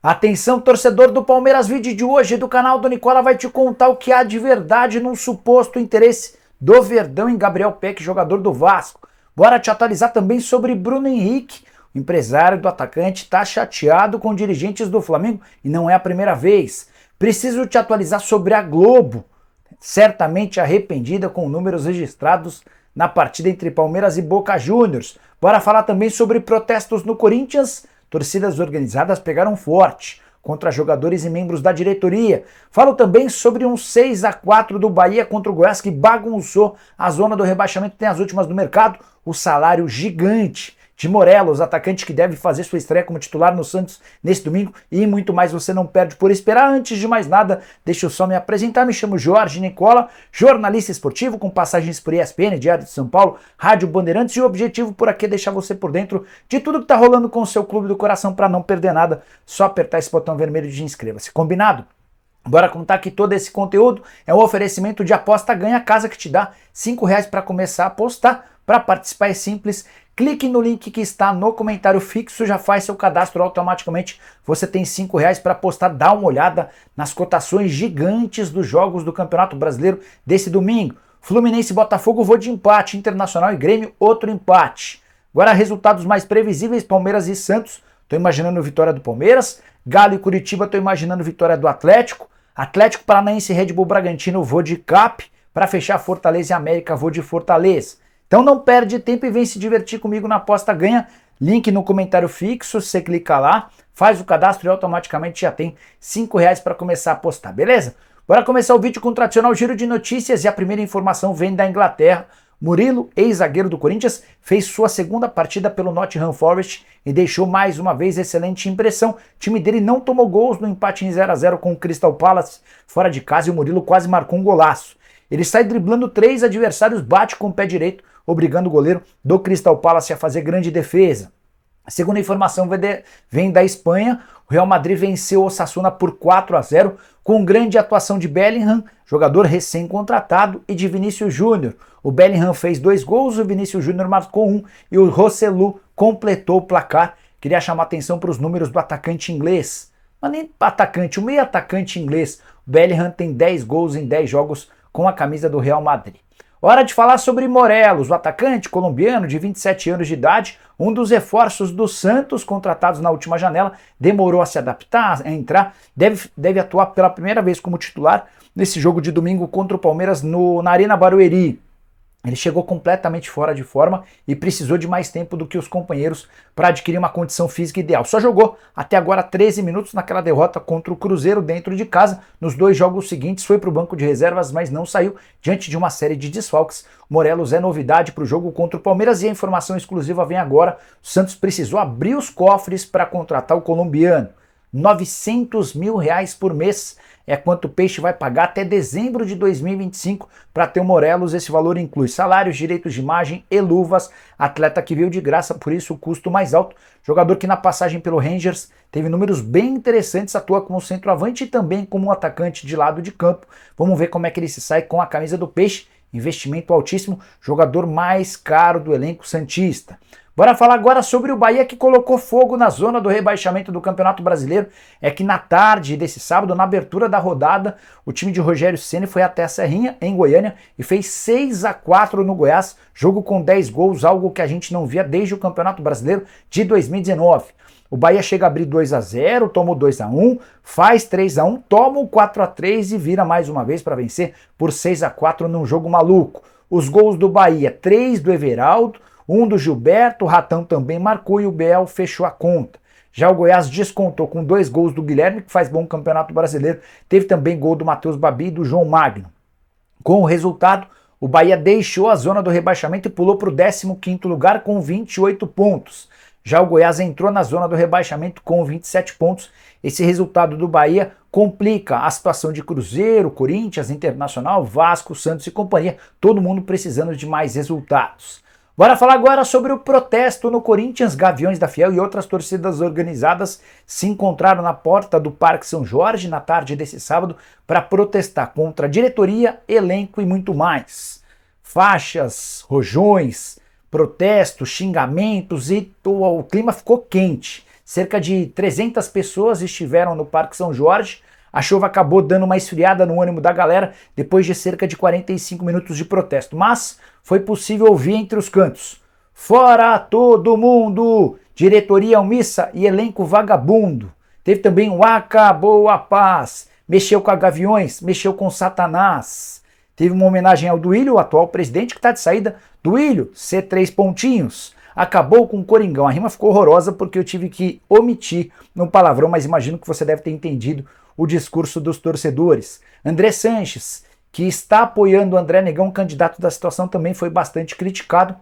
Atenção, torcedor do Palmeiras, vídeo de hoje do canal do Nicola vai te contar o que há de verdade num suposto interesse do Verdão em Gabriel Peck, jogador do Vasco. Bora te atualizar também sobre Bruno Henrique. O empresário do atacante está chateado com dirigentes do Flamengo e não é a primeira vez. Preciso te atualizar sobre a Globo, certamente arrependida com números registrados na partida entre Palmeiras e Boca Juniors. Bora falar também sobre protestos no Corinthians. Torcidas organizadas pegaram forte contra jogadores e membros da diretoria. Falo também sobre um 6-4 do Bahia contra o Goiás que bagunçou a zona do rebaixamento, tem as últimas do mercado, o salário gigante de Morelos, atacante que deve fazer sua estreia como titular no Santos nesse domingo, e muito mais você não perde por esperar. Antes de mais nada, deixa eu só me apresentar, me chamo Jorge Nicola, jornalista esportivo com passagens por ESPN, Diário de São Paulo, Rádio Bandeirantes, e o objetivo por aqui é deixar você por dentro de tudo que tá rolando com o seu clube do coração para não perder nada, só apertar esse botão vermelho de inscreva-se, combinado? Bora contar que todo esse conteúdo é um oferecimento de aposta ganha casa que te dá R$5 para começar a apostar. Para participar é simples, clique no link que está no comentário fixo, já faz seu cadastro automaticamente, você tem R$5 para apostar, dá uma olhada nas cotações gigantes dos jogos do Campeonato Brasileiro desse domingo. Fluminense e Botafogo, vou de empate, Internacional e Grêmio, outro empate. Agora resultados mais previsíveis, Palmeiras e Santos, estou imaginando vitória do Palmeiras, Galo e Curitiba, estou imaginando vitória do Atlético, Atlético Paranaense e Red Bull Bragantino, vou de CAP, para fechar Fortaleza e América, vou de Fortaleza. Então não perde tempo e vem se divertir comigo na aposta ganha, link no comentário fixo, você clica lá, faz o cadastro e automaticamente já tem R$5 para começar a apostar, beleza? Bora começar o vídeo com o tradicional giro de notícias e a primeira informação vem da Inglaterra. Murilo, ex-zagueiro do Corinthians, fez sua segunda partida pelo Nottingham Forest e deixou mais uma vez excelente impressão. O time dele não tomou gols no empate em 0-0 com o Crystal Palace fora de casa e o Murilo quase marcou um golaço. Ele sai driblando 3 adversários, bate com o pé direito, obrigando o goleiro do Crystal Palace a fazer grande defesa. A segunda informação vem da Espanha. O Real Madrid venceu o Osasuna por 4-0 com grande atuação de Bellingham, jogador recém-contratado, e de Vinícius Júnior. O Bellingham fez 2 gols, o Vinícius Júnior marcou 1 e o Rosselló completou o placar. Queria chamar atenção para os números do atacante inglês. Mas nem atacante, o meio atacante inglês. O Bellingham tem 10 gols em 10 jogos com a camisa do Real Madrid. Hora de falar sobre Morelos, o atacante colombiano de 27 anos de idade, um dos reforços do Santos contratados na última janela, demorou a se adaptar, a entrar, deve atuar pela primeira vez como titular nesse jogo de domingo contra o Palmeiras na Arena Barueri. Ele chegou completamente fora de forma e precisou de mais tempo do que os companheiros para adquirir uma condição física ideal. Só jogou até agora 13 minutos naquela derrota contra o Cruzeiro dentro de casa. Nos 2 jogos seguintes foi para o banco de reservas, mas não saiu diante de uma série de desfalques. Morelos é novidade para o jogo contra o Palmeiras e a informação exclusiva vem agora. O Santos precisou abrir os cofres para contratar o colombiano. R$900 mil por mês é quanto o Peixe vai pagar até dezembro de 2025 para ter o Morelos. Esse valor inclui salários, direitos de imagem e luvas. Atleta que veio de graça, por isso o custo mais alto. Jogador que na passagem pelo Rangers teve números bem interessantes, atua como centroavante e também como um atacante de lado de campo. Vamos ver como é que ele se sai com a camisa do Peixe. Investimento altíssimo, jogador mais caro do elenco santista. Bora falar agora sobre o Bahia, que colocou fogo na zona do rebaixamento do Campeonato Brasileiro. É que na tarde desse sábado, na abertura da rodada, o time de Rogério Ceni foi até a Serrinha, em Goiânia, e fez 6-4 no Goiás, jogo com 10 gols, algo que a gente não via desde o Campeonato Brasileiro de 2019. O Bahia chega a abrir 2-0, toma o 2-1, faz 3-1, toma o 4-3 e vira mais uma vez para vencer por 6-4 num jogo maluco. Os gols do Bahia, 3 do Everaldo, 1 do Gilberto, o Ratão também marcou e o Bel fechou a conta. Já o Goiás descontou com 2 gols do Guilherme, que faz bom Campeonato Brasileiro. Teve também gol do Matheus Babi e do João Magno. Com o resultado, o Bahia deixou a zona do rebaixamento e pulou para o 15º lugar com 28 pontos. Já o Goiás entrou na zona do rebaixamento com 27 pontos. Esse resultado do Bahia complica a situação de Cruzeiro, Corinthians, Internacional, Vasco, Santos e companhia. Todo mundo precisando de mais resultados. Bora falar agora sobre o protesto no Corinthians. Gaviões da Fiel e outras torcidas organizadas se encontraram na porta do Parque São Jorge na tarde desse sábado para protestar contra a diretoria, elenco e muito mais. Faixas, rojões, protestos, xingamentos e o clima ficou quente. Cerca de 300 pessoas estiveram no Parque São Jorge. A chuva acabou dando uma esfriada no ânimo da galera depois de cerca de 45 minutos de protesto, mas foi possível ouvir entre os cantos: "Fora todo mundo! Diretoria omissa e elenco vagabundo." Teve também o "Acabou a paz." Mexeu com a Gaviões, mexeu com Satanás. Teve uma homenagem ao Duílio, o atual presidente, que está de saída. "Duílio, C3 pontinhos. Acabou com o Coringão." A rima ficou horrorosa porque eu tive que omitir um palavrão, mas imagino que você deve ter entendido o discurso dos torcedores. André Sanches, que está apoiando o André Negão, candidato da situação, também foi bastante criticado.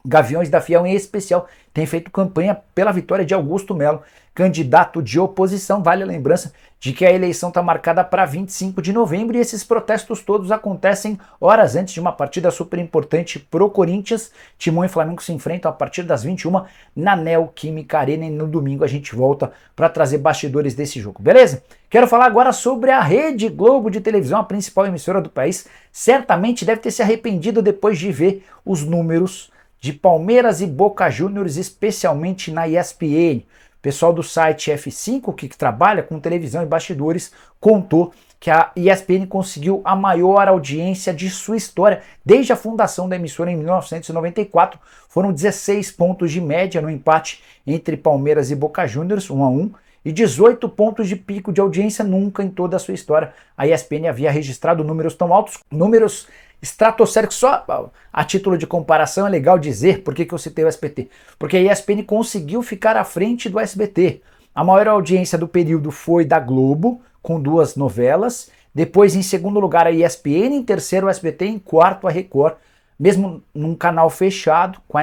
Gaviões da Fiel, em especial, tem feito campanha pela vitória de Augusto Melo, candidato de oposição. Vale a lembrança de que a eleição está marcada para 25 de novembro e esses protestos todos acontecem horas antes de uma partida super importante pro Corinthians. Timão e Flamengo se enfrentam a partir das 21 na Neoquímica Arena e no domingo a gente volta para trazer bastidores desse jogo, beleza? Quero falar agora sobre a Rede Globo de televisão, a principal emissora do país. Certamente deve ter se arrependido depois de ver os números de Palmeiras e Boca Juniors, especialmente na ESPN. O pessoal do site F5, que trabalha com televisão e bastidores, contou que a ESPN conseguiu a maior audiência de sua história. Desde a fundação da emissora em 1994, foram 16 pontos de média no empate entre Palmeiras e Boca Juniors, 1-1, e 18 pontos de pico de audiência. Nunca em toda a sua história a ESPN havia registrado números tão altos, números estratosféricos. Só a título de comparação é legal dizer por que eu citei o SBT, porque a ESPN conseguiu ficar à frente do SBT. A maior audiência do período foi da Globo, com 2 novelas, depois em segundo lugar a ESPN, em terceiro o SBT, em quarto a Record. Mesmo num canal fechado, com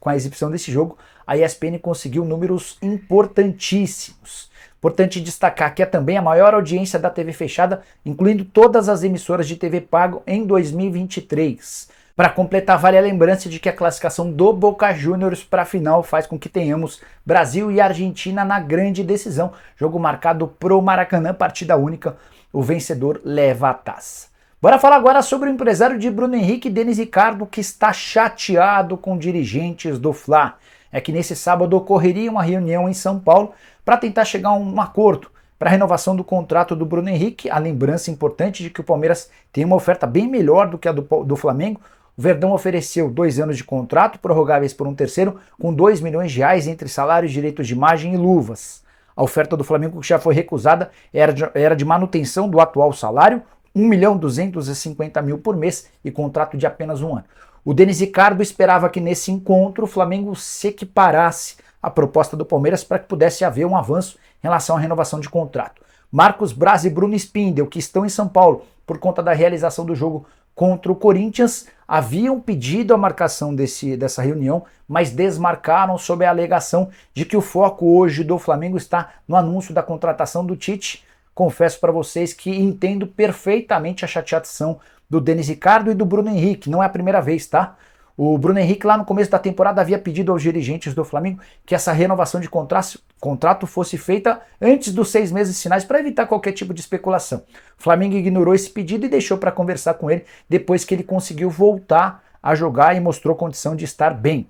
a exibição desse jogo, a ESPN conseguiu números importantíssimos. Importante destacar que é também a maior audiência da TV fechada, incluindo todas as emissoras de TV pago em 2023. Para completar, vale a lembrança de que a classificação do Boca Juniors para a final faz com que tenhamos Brasil e Argentina na grande decisão. Jogo marcado pro Maracanã, partida única, o vencedor leva a taça. Bora falar agora sobre o empresário de Bruno Henrique, Denis Ricardo, que está chateado com dirigentes do Fla. É que nesse sábado ocorreria uma reunião em São Paulo para tentar chegar a um acordo para a renovação do contrato do Bruno Henrique. A lembrança importante de que o Palmeiras tem uma oferta bem melhor do que a do Flamengo. O Verdão ofereceu 2 anos de contrato, prorrogáveis por um terceiro, com 2 milhões de reais entre salários, direitos de imagem e luvas. A oferta do Flamengo, que já foi recusada, era de manutenção do atual salário, 1.250.000 por mês e contrato de apenas 1 ano. O Denis Ricardo esperava que nesse encontro o Flamengo se equiparasse à proposta do Palmeiras para que pudesse haver um avanço em relação à renovação de contrato. Marcos Braz e Bruno Spindel, que estão em São Paulo por conta da realização do jogo contra o Corinthians, haviam pedido a marcação dessa reunião, mas desmarcaram sob a alegação de que o foco hoje do Flamengo está no anúncio da contratação do Tite. Confesso para vocês que entendo perfeitamente a chateação do Denis Ricardo e do Bruno Henrique. Não é a primeira vez, tá? O Bruno Henrique lá no começo da temporada havia pedido aos dirigentes do Flamengo que essa renovação de contrato fosse feita antes dos 6 meses finais para evitar qualquer tipo de especulação. O Flamengo ignorou esse pedido e deixou para conversar com ele depois que ele conseguiu voltar a jogar e mostrou condição de estar bem.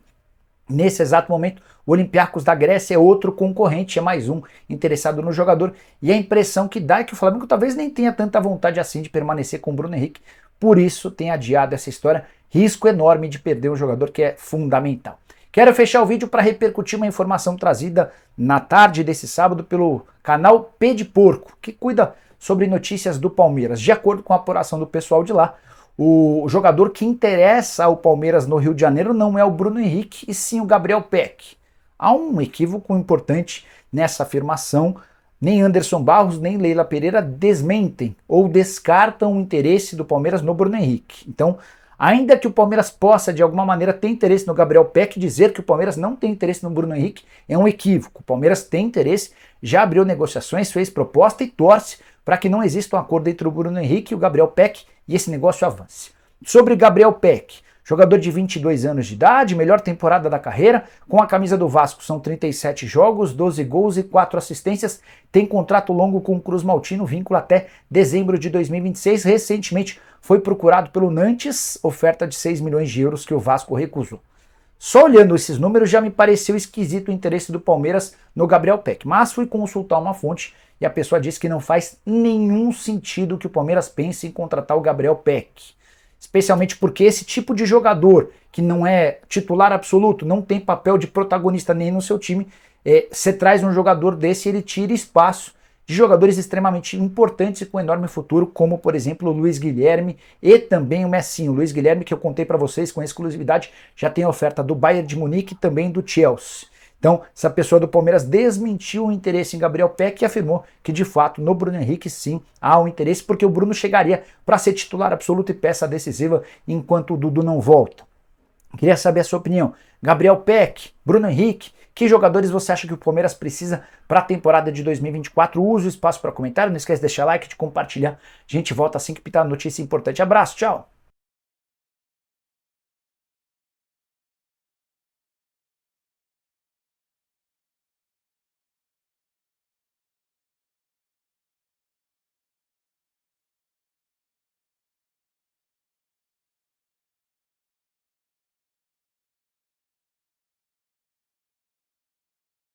Nesse exato momento, o Olympiacos da Grécia é outro concorrente, é mais um interessado no jogador, e a impressão que dá é que o Flamengo talvez nem tenha tanta vontade assim de permanecer com o Bruno Henrique, por isso tem adiado essa história. Risco enorme de perder um jogador que é fundamental. Quero fechar o vídeo para repercutir uma informação trazida na tarde desse sábado pelo canal Pé de Porco, que cuida sobre notícias do Palmeiras. De acordo com a apuração do pessoal de lá, o jogador que interessa ao Palmeiras no Rio de Janeiro não é o Bruno Henrique, e sim o Gabriel Peck. Há um equívoco importante nessa afirmação. Nem Anderson Barros, nem Leila Pereira desmentem ou descartam o interesse do Palmeiras no Bruno Henrique. Então, ainda que o Palmeiras possa, de alguma maneira, ter interesse no Gabriel Peck, dizer que o Palmeiras não tem interesse no Bruno Henrique é um equívoco. O Palmeiras tem interesse, já abriu negociações, fez proposta e torce para que não exista um acordo entre o Bruno Henrique e o Gabriel Peck e esse negócio avance. Sobre Gabriel Peck, jogador de 22 anos de idade, melhor temporada da carreira, com a camisa do Vasco são 37 jogos, 12 gols e 4 assistências, tem contrato longo com o Cruz Maltino, vínculo até dezembro de 2026, recentemente foi procurado pelo Nantes, oferta de 6 milhões de euros que o Vasco recusou. Só olhando esses números já me pareceu esquisito o interesse do Palmeiras no Gabriel Peck, mas fui consultar uma fonte e a pessoa disse que não faz nenhum sentido que o Palmeiras pense em contratar o Gabriel Peck. Especialmente porque esse tipo de jogador, que não é titular absoluto, não tem papel de protagonista nem no seu time, você traz um jogador desse e ele tira espaço de jogadores extremamente importantes e com enorme futuro, como por exemplo o Luiz Guilherme e também o Messinho. O Luiz Guilherme, que eu contei para vocês com exclusividade, já tem oferta do Bayern de Munique e também do Chelsea. Então, essa pessoa do Palmeiras desmentiu o interesse em Gabriel Peck e afirmou que, de fato, no Bruno Henrique, sim, há um interesse, porque o Bruno chegaria para ser titular absoluto e peça decisiva enquanto o Dudu não volta. Queria saber a sua opinião. Gabriel Peck, Bruno Henrique, que jogadores você acha que o Palmeiras precisa para a temporada de 2024? Use o espaço para comentário, não esquece de deixar like, de compartilhar. A gente volta assim que pintar notícia importante. Abraço, tchau!